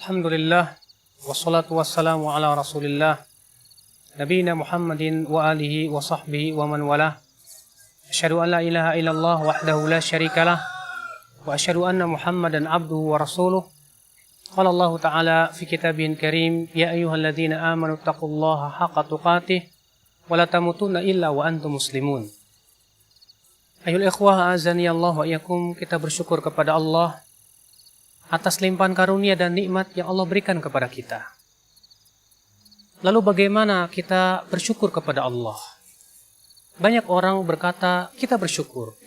Alhamdulillah, wassalatu wassalamu ala rasulillah, nabiyina Muhammadin wa alihi wa sahbihi wa man walah. Asyhadu an la ilaha illallah wahdahu la syarikalah, wa asyhadu anna Muhammadan abduhu wa rasuluh. Qala Allah Ta'ala fi kitabihil karim, ya ayyuhalladzina amanu taqullaha haqqa tuqatih, wa la tamutunna illa wa antum muslimun. Ayol ikhwah azani Allah wa iyakum, kita bersyukur kepada Allah atas limpahan karunia dan nikmat yang Allah berikan kepada kita. Lalu bagaimana kita bersyukur kepada Allah? Banyak orang berkata, kita bersyukur.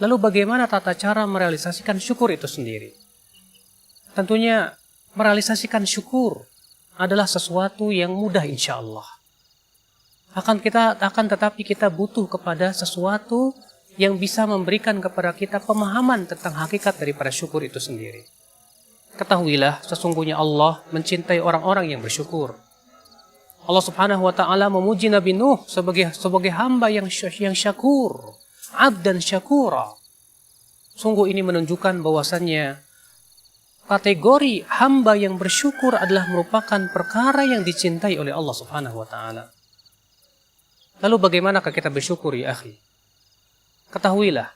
Lalu bagaimana tata cara merealisasikan syukur itu sendiri? Tentunya merealisasikan syukur adalah sesuatu yang mudah insya Allah. Tetapi kita butuh kepada sesuatu yang bisa memberikan kepada kita pemahaman tentang hakikat daripada syukur itu sendiri. Ketahuilah, sesungguhnya Allah mencintai orang-orang yang bersyukur. Allah Subhanahu wa Ta'ala memuji Nabi Nuh sebagai hamba yang syakur, abdan syakura. Sungguh ini menunjukkan bahwasannya kategori hamba yang bersyukur adalah merupakan perkara yang dicintai oleh Allah Subhanahu wa Ta'ala. Lalu bagaimanakah kita bersyukur ya akhi? Ketahuilah,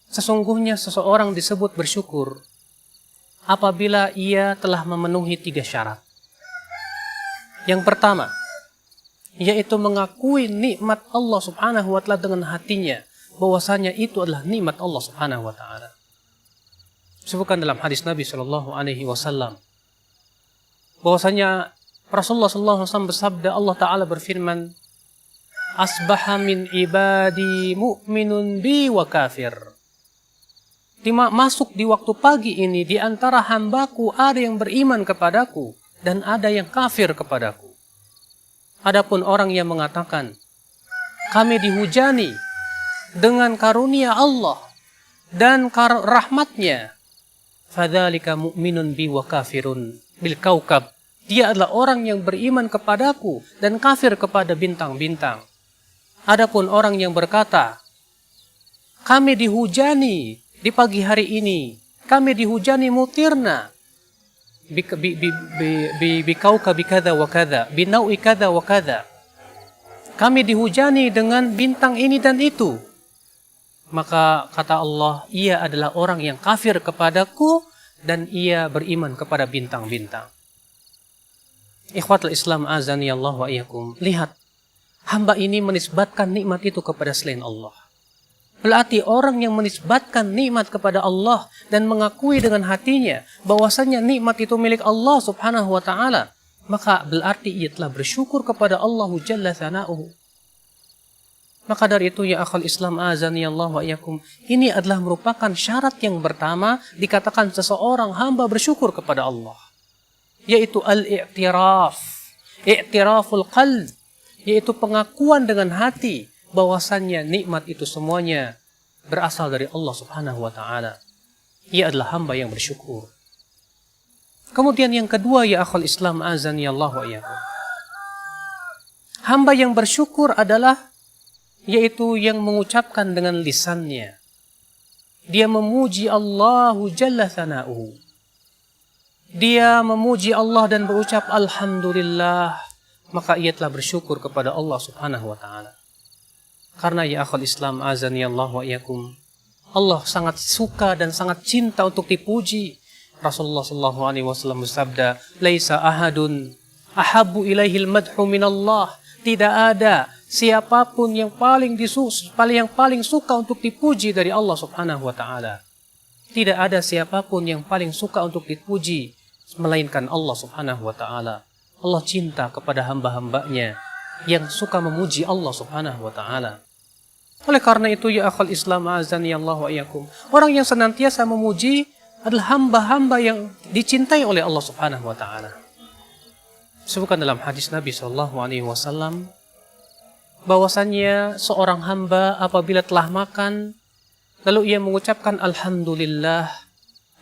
sesungguhnya seseorang disebut bersyukur apabila ia telah memenuhi 3 syarat. Yang pertama, yaitu mengakui nikmat Allah Subhanahu wa Ta'ala dengan hatinya, bahwasanya itu adalah nikmat Allah Subhanahu wa Ta'ala. Disebutkan dalam hadis Nabi Shallallahu Alaihi Wasallam bahwasanya Rasulullah Shallallahu Alaihi Wasallam bersabda, Allah Ta'ala berfirman, asbaha min ibadi mu'minun bi wa kafir. Masuk di waktu pagi ini, di antara hambaku ada yang beriman kepadaku dan ada yang kafir kepadaku. Adapun orang yang mengatakan, kami dihujani dengan karunia Allah dan rahmatnya, fadzalika mu'minun bi wa kafirun bil kaukab. Dia adalah orang yang beriman kepadaku dan kafir kepada bintang-bintang. Adapun orang yang berkata, kami dihujani di pagi hari ini, kami dihujani mutirna bikauka bikada wa kada, binaui kada wa kada. Kami dihujani dengan bintang ini dan itu. Maka kata Allah, ia adalah orang yang kafir kepadaku dan ia beriman kepada bintang-bintang. Ikhwatul Islam azani Allah wa iyyakum. Lihat, hamba ini menisbatkan nikmat itu kepada selain Allah. Berarti orang yang menisbatkan nikmat kepada Allah dan mengakui dengan hatinya bahwasanya nikmat itu milik Allah Subhanahu wa Ta'ala, maka berarti ia telah bersyukur kepada Allah Jalla Thana'uhu. Maka dari itu ya akhal Islam azani Allah wa iyyakum, ini adalah merupakan syarat yang pertama dikatakan seseorang hamba bersyukur kepada Allah, yaitu al-i'tiraf, i'tiraful qalb, yaitu pengakuan dengan hati bahwasannya nikmat itu semuanya berasal dari Allah Subhanahu wa Ta'ala. Ia adalah hamba yang bersyukur. Kemudian yang kedua ya akhul Islam azani Allah wa iyyakum, hamba yang bersyukur adalah yaitu yang mengucapkan dengan lisannya. Dia memuji Allah Jalla Thana'uhu. Dia memuji Allah dan berucap alhamdulillah, maka ia telah bersyukur kepada Allah Subhanahu wa Ta'ala. Karena ya akhul Islam azani Allah wa iyyakum, Allah sangat suka dan sangat cinta untuk dipuji. Rasulullah sallallahu alaihi wasallam bersabda, laisa ahadun ahabbu ilaihil madhu minallah. Tidak ada siapapun yang paling suka untuk dipuji dari Allah Subhanahu wa Ta'ala. Tidak ada siapapun yang paling suka untuk dipuji melainkan Allah Subhanahu wa Ta'ala. Allah cinta kepada hamba-hambanya yang suka memuji Allah Subhanahu wa Ta'ala. Oleh karena itu ya akhal Islam azani Allah wa iyyakum, orang yang senantiasa memuji adalah hamba-hamba yang dicintai oleh Allah Subhanahu wa Ta'ala. Disebutkan dalam hadis Nabi sallallahu alaihi wasallam bahwasannya seorang hamba apabila telah makan lalu ia mengucapkan alhamdulillah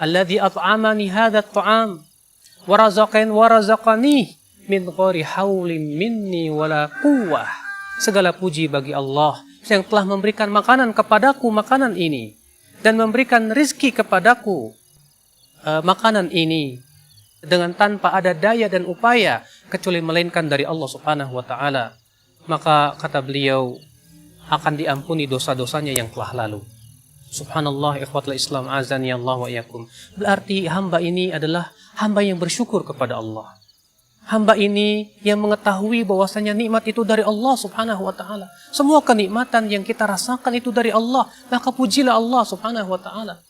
alladzi at'amani hadzal ta'am wa razaqani min ghairi haulin minni wala quwwah. Segala puji bagi Allah yang telah memberikan makanan kepadaku makanan ini dan memberikan rizki kepadaku makanan ini dengan tanpa ada daya dan upaya kecuali melainkan dari Allah Subhanahu wa taala, maka kata beliau akan diampuni dosa-dosanya yang telah lalu. Subhanallah, ikhwatul Islam, azani Allah wa iyyakum. Berarti hamba ini adalah hamba yang bersyukur kepada Allah. Hamba ini yang mengetahui bahwasanya nikmat itu dari Allah Subhanahu wa taala. Semua kenikmatan yang kita rasakan itu dari Allah, maka pujilah Allah Subhanahu wa taala.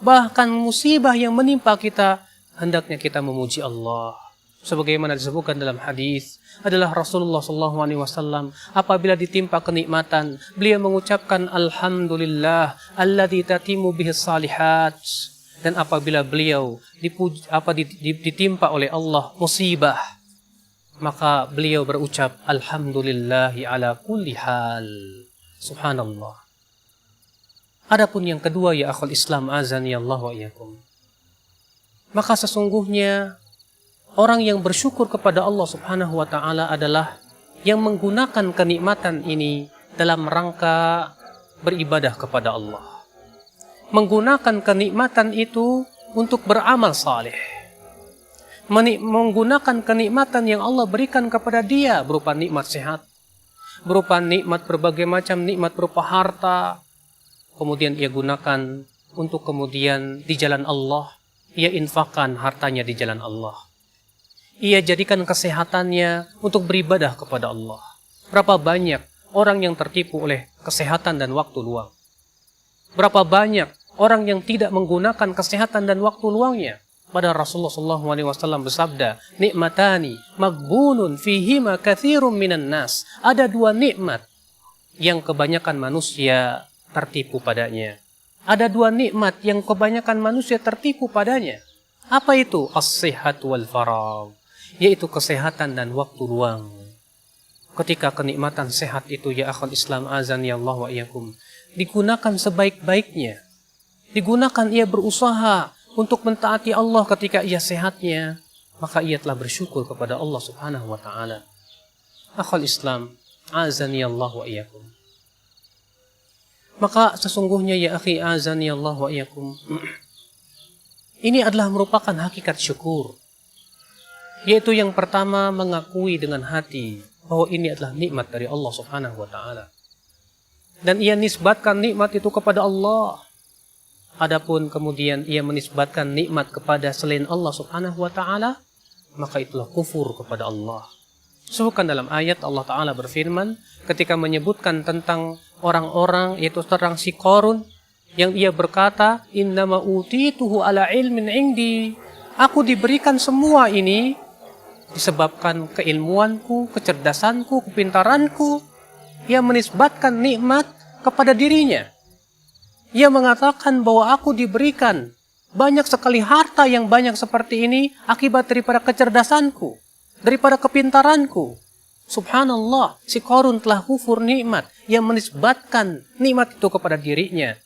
Bahkan musibah yang menimpa kita, hendaknya kita memuji Allah. Sebagaimana disebutkan dalam hadis, adalah Rasulullah SAW apabila ditimpa kenikmatan, beliau mengucapkan alhamdulillah alladzi tatimu bihis salihat. Dan apabila beliau ditimpa oleh Allah musibah, maka beliau berucap alhamdulillahi ala kulli hal. Subhanallah. Adapun yang kedua, ya akhul Islam, azani Allah wa iyyakum, maka sesungguhnya orang yang bersyukur kepada Allah Subhanahu wa taala adalah yang menggunakan kenikmatan ini dalam rangka beribadah kepada Allah. Menggunakan kenikmatan itu untuk beramal saleh. Menggunakan kenikmatan yang Allah berikan kepada dia berupa nikmat sehat, berupa nikmat berbagai macam nikmat berupa harta, kemudian ia gunakan untuk kemudian di jalan Allah, ia infakkan hartanya di jalan Allah. Ia jadikan kesehatannya untuk beribadah kepada Allah. Berapa banyak orang yang tertipu oleh kesehatan dan waktu luang? Berapa banyak orang yang tidak menggunakan kesehatan dan waktu luangnya? Pada Rasulullah SAW bersabda, nikmatani maghbunun fihima katsirun minan nas. Ada dua nikmat yang kebanyakan manusia tertipu padanya. Ada dua nikmat yang kebanyakan manusia tertipu padanya. Apa itu? As-sihat wal faragh, yaitu kesehatan dan waktu luang. Ketika kenikmatan sehat itu, ya akhul Islam, azani Allah wa iyyakum, digunakan sebaik-baiknya, digunakan ia berusaha untuk mentaati Allah ketika ia sehatnya, maka ia telah bersyukur kepada Allah Subhanahu wa taala. Akhul Islam, azani Allah wa iyyakum, maka sesungguhnya, ya akhi, azani Allah wa iyyakum, ini adalah merupakan hakikat syukur. Yaitu yang pertama, mengakui dengan hati bahwa ini adalah nikmat dari Allah Subhanahu wa taala. Dan ia nisbatkan nikmat itu kepada Allah. Adapun kemudian ia menisbatkan nikmat kepada selain Allah Subhanahu wa taala, maka itulah kufur kepada Allah. Sebutkan dalam ayat Allah taala berfirman ketika menyebutkan tentang orang-orang, yaitu tentang si Qarun, yang ia berkata, innama utituhu ala ilmin indi. Aku diberikan semua ini disebabkan keilmuanku, kecerdasanku, kepintaranku. Ia menisbatkan nikmat kepada dirinya. Ia mengatakan bahwa aku diberikan banyak sekali harta yang banyak seperti ini akibat daripada kecerdasanku, daripada kepintaranku. Subhanallah, si Qarun telah kufur nikmat. Ia menisbatkan nikmat itu kepada dirinya.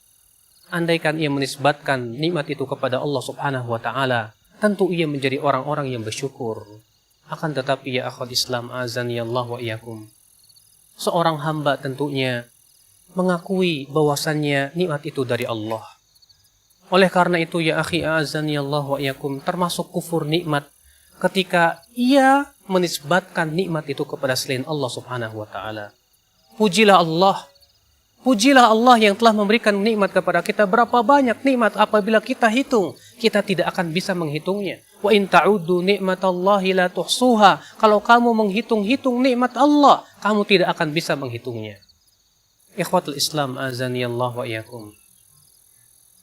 Andaikan ia menisbatkan nikmat itu kepada Allah Subhanahu wa taala, tentu ia menjadi orang-orang yang bersyukur. Akan tetapi, ya akhwat Islam, azani Allah wa iyyakum, seorang hamba tentunya mengakui bahwasannya nikmat itu dari Allah. Oleh karena itu, ya akhi, azani Allah wa iyyakum, termasuk kufur nikmat ketika ia menisbatkan nikmat itu kepada selain Allah Subhanahu wa taala. Pujilah Allah. Pujilah Allah yang telah memberikan nikmat kepada kita. Berapa banyak nikmat apabila kita hitung, kita tidak akan bisa menghitungnya. Wa in ta'uddu ni'matallahi la tuhsuha. Kalau kamu menghitung-hitung nikmat Allah, kamu tidak akan bisa menghitungnya. Ikhwatul Islam, azani Allah wa iyyakum,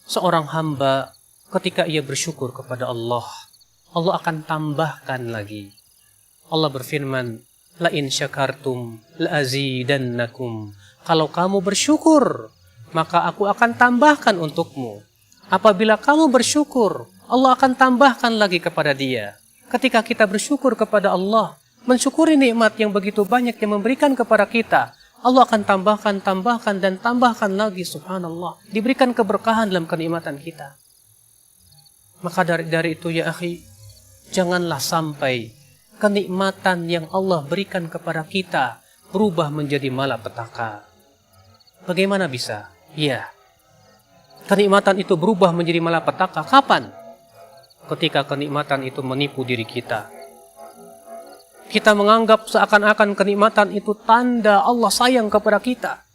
seorang hamba ketika ia bersyukur kepada Allah, Allah akan tambahkan lagi. Allah berfirman, la in syakartum la azidannakum. Kalau kamu bersyukur, maka aku akan tambahkan untukmu. Apabila kamu bersyukur, Allah akan tambahkan lagi kepada dia. Ketika kita bersyukur kepada Allah, mensyukuri nikmat yang begitu banyak yang memberikan kepada kita, Allah akan tambahkan dan tambahkan lagi, subhanallah. Diberikan keberkahan dalam kenikmatan kita. Maka dari itu, ya akhi, janganlah sampai kenikmatan yang Allah berikan kepada kita berubah menjadi malapetaka. Bagaimana bisa? Ya, kenikmatan itu berubah menjadi malapetaka. Kapan? ketika kenikmatan itu menipu diri kita. Kita menganggap seakan-akan kenikmatan itu tanda Allah sayang kepada kita.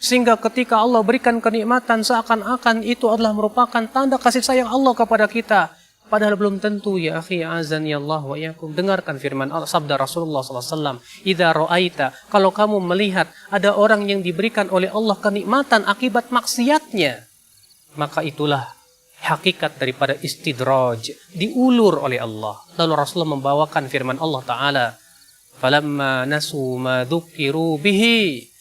Sehingga ketika Allah berikan kenikmatan seakan-akan itu adalah merupakan tanda kasih sayang Allah kepada kita. Padahal belum tentu, ya akhi, azani Allah wa iyyakum. Dengarkan firman Allah, sabda Rasulullah SAW. Idza ra'aita, kalau kamu melihat ada orang yang diberikan oleh Allah kenikmatan akibat maksiatnya, maka itulah hakikat daripada istidraj, diulur oleh Allah. Lalu Rasulullah membawakan firman Allah Ta'ala, falamma nasu ma dzukiru bihi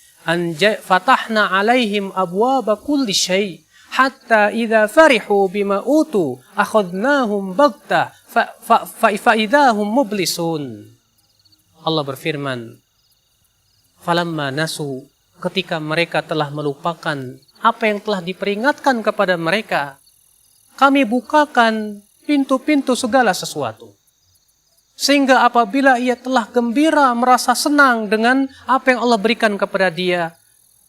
fatahna alaihim abwaba kulli syai' hatta idza farihu bima utu akhadnahum baghtah fa idahum mublisun. Allah berfirman, falamma nasu, ketika mereka telah melupakan apa yang telah diperingatkan kepada mereka, kami bukakan pintu-pintu segala sesuatu. Sehingga apabila ia telah gembira, merasa senang dengan apa yang Allah berikan kepada dia,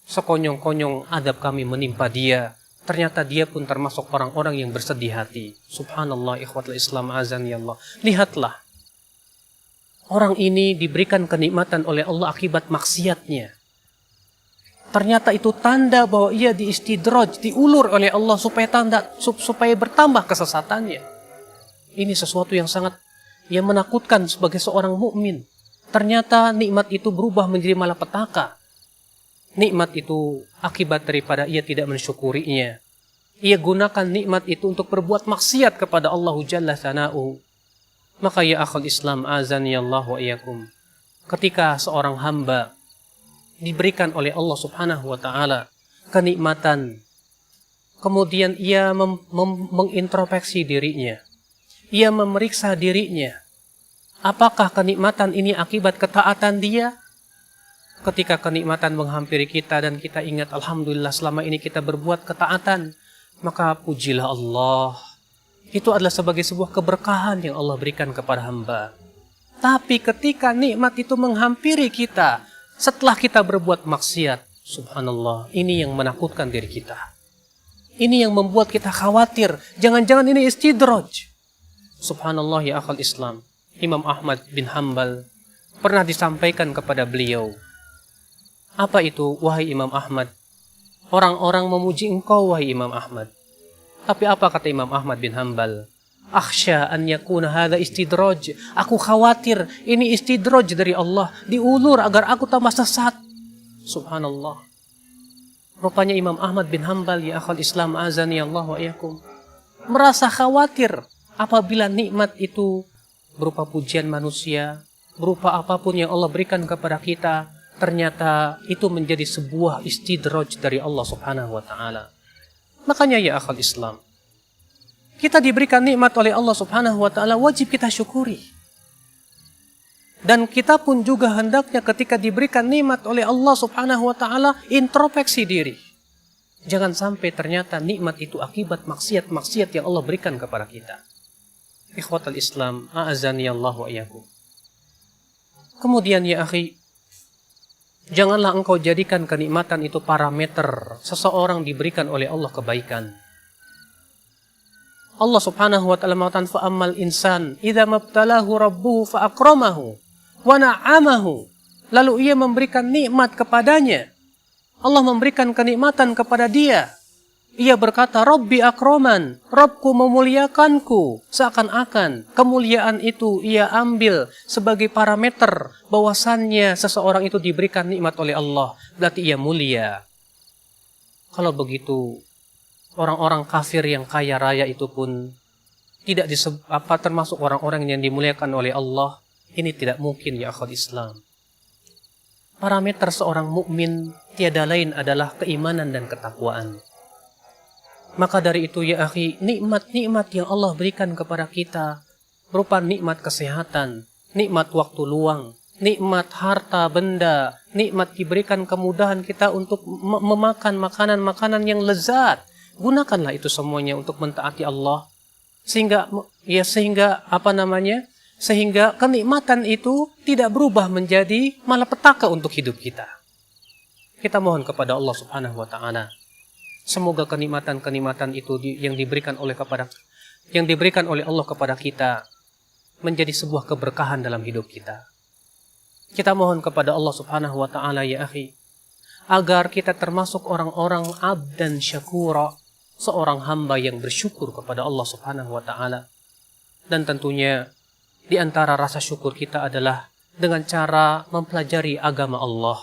sekonyong-konyong adab kami menimpa dia. Ternyata dia pun termasuk orang-orang yang bersedih hati. Subhanallah, ikhwatul Islam, azani Allah. Lihatlah, orang ini diberikan kenikmatan oleh Allah akibat maksiatnya. Ternyata itu tanda bahwa ia diistidraj, diulur oleh Allah supaya bertambah kesesatannya. Ini sesuatu yang sangat menakutkan sebagai seorang mukmin. Ternyata nikmat itu berubah menjadi malapetaka. Nikmat itu akibat daripada ia tidak mensyukurinya. Ia gunakan nikmat itu untuk berbuat maksiat kepada Allah Jalla Sana'u. Maka ya akhul Islam, azani Allah wa iyyakum, ketika seorang hamba diberikan oleh Allah Subhanahu wa Ta'ala kenikmatan, kemudian ia mengintrospeksi dirinya, ia memeriksa dirinya, apakah kenikmatan ini akibat ketaatan dia? Ketika kenikmatan menghampiri kita dan kita ingat, alhamdulillah selama ini kita berbuat ketaatan, maka pujilah Allah. Itu adalah sebagai sebuah keberkahan yang Allah berikan kepada hamba. Tapi ketika nikmat itu menghampiri kita setelah kita berbuat maksiat, subhanallah, ini yang menakutkan diri kita. Ini yang membuat kita khawatir, jangan-jangan ini istidraj. Subhanallah, ya akhal Islam, Imam Ahmad bin Hanbal pernah disampaikan kepada beliau, apa itu, wahai Imam Ahmad? Orang-orang memuji engkau, wahai Imam Ahmad. Tapi apa kata Imam Ahmad bin Hanbal? Akhsha an yakuna hadha istidraj. Aku khawatir ini istidraj dari Allah, diulur agar aku tambah sesat. Subhanallah. Rupanya Imam Ahmad bin Hanbal, ya akhal Islam, azani Allah wa iyyakum, merasa khawatir apabila nikmat itu berupa pujian manusia, berupa apapun yang Allah berikan kepada kita, ternyata itu menjadi sebuah istidraj dari Allah Subhanahu wa Ta'ala. Makanya ya akhal Islam, kita diberikan nikmat oleh Allah Subhanahu wa Ta'ala, wajib kita syukuri. Dan kita pun juga hendaknya ketika diberikan nikmat oleh Allah Subhanahu wa Ta'ala, introspeksi diri. Jangan sampai ternyata nikmat itu akibat maksiat-maksiat yang Allah berikan kepada kita. Ikhwatal Islam, a'azani Allah wa iyyakum. Kemudian ya akhi, janganlah engkau jadikan kenikmatan itu parameter seseorang diberikan oleh Allah kebaikan. Allah Subhanahu wa Ta'ala mengatakan, fa'ammal insan idza mabtalahu rabbuhu fa'akramahu wa na'amahu. Lalu ia memberikan nikmat kepadanya. Allah memberikan kenikmatan kepada dia. Ia berkata, Rabbi akroman, Rabbku memuliakanku. Seakan-akan kemuliaan itu ia ambil sebagai parameter bahwasannya seseorang itu diberikan nikmat oleh Allah, berarti ia mulia. Kalau begitu, orang-orang kafir yang kaya raya itu pun tidak termasuk orang-orang yang dimuliakan oleh Allah. Ini tidak mungkin, ya akhwat Islam. Parameter seorang mukmin tiada lain adalah keimanan dan ketakwaan. Maka dari itu ya akhi, nikmat-nikmat yang Allah berikan kepada kita berupa nikmat kesehatan, nikmat waktu luang, nikmat harta benda, nikmat diberikan kemudahan kita untuk memakan makanan-makanan yang lezat. Gunakanlah itu semuanya untuk mentaati Allah. Sehingga kenikmatan itu tidak berubah menjadi malapetaka untuk hidup kita. Kita mohon kepada Allah Subhanahu wa Ta'ala, semoga kenikmatan-kenikmatan itu yang diberikan oleh yang diberikan oleh Allah kepada kita menjadi sebuah keberkahan dalam hidup kita. Kita mohon kepada Allah Subhanahu wa Ta'ala, ya akhi, agar kita termasuk orang-orang abdan syakura, seorang hamba yang bersyukur kepada Allah Subhanahu wa Ta'ala. Dan tentunya di antara rasa syukur kita adalah dengan cara mempelajari agama Allah,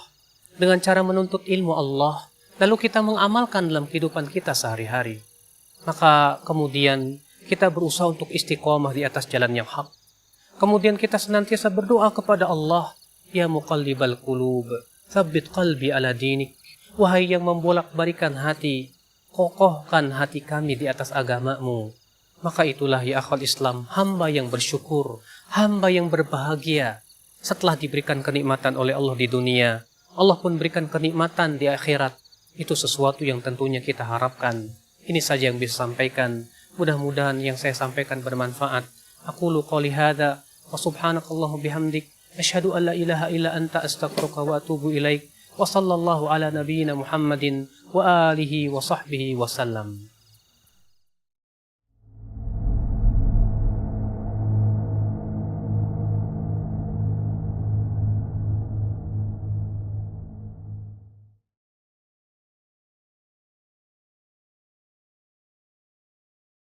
dengan cara menuntut ilmu Allah, lalu kita mengamalkan dalam kehidupan kita sehari-hari. Maka kemudian kita berusaha untuk istiqomah di atas jalan yang hak. Kemudian kita senantiasa berdoa kepada Allah, ya muqallibal qulub, tsabbit qalbi ala dinik. Wahai yang membolak-balikan hati, kokohkan hati kami di atas agamamu. Maka itulah ya akhwal Islam, hamba yang bersyukur, hamba yang berbahagia. Setelah diberikan kenikmatan oleh Allah di dunia, Allah pun berikan kenikmatan di akhirat. Itu sesuatu yang tentunya kita harapkan. Ini saja yang bisa sampaikan. Mudah-mudahan yang saya sampaikan bermanfaat. Aqulu qouli hadza wa subhanakallahu bihamdik asyhadu an la ilaha illa anta astaghfiruka wa atubu ilaik. Wa sallallahu ala nabiyyina Muhammadin wa alihi wa sahbihi wa sallam.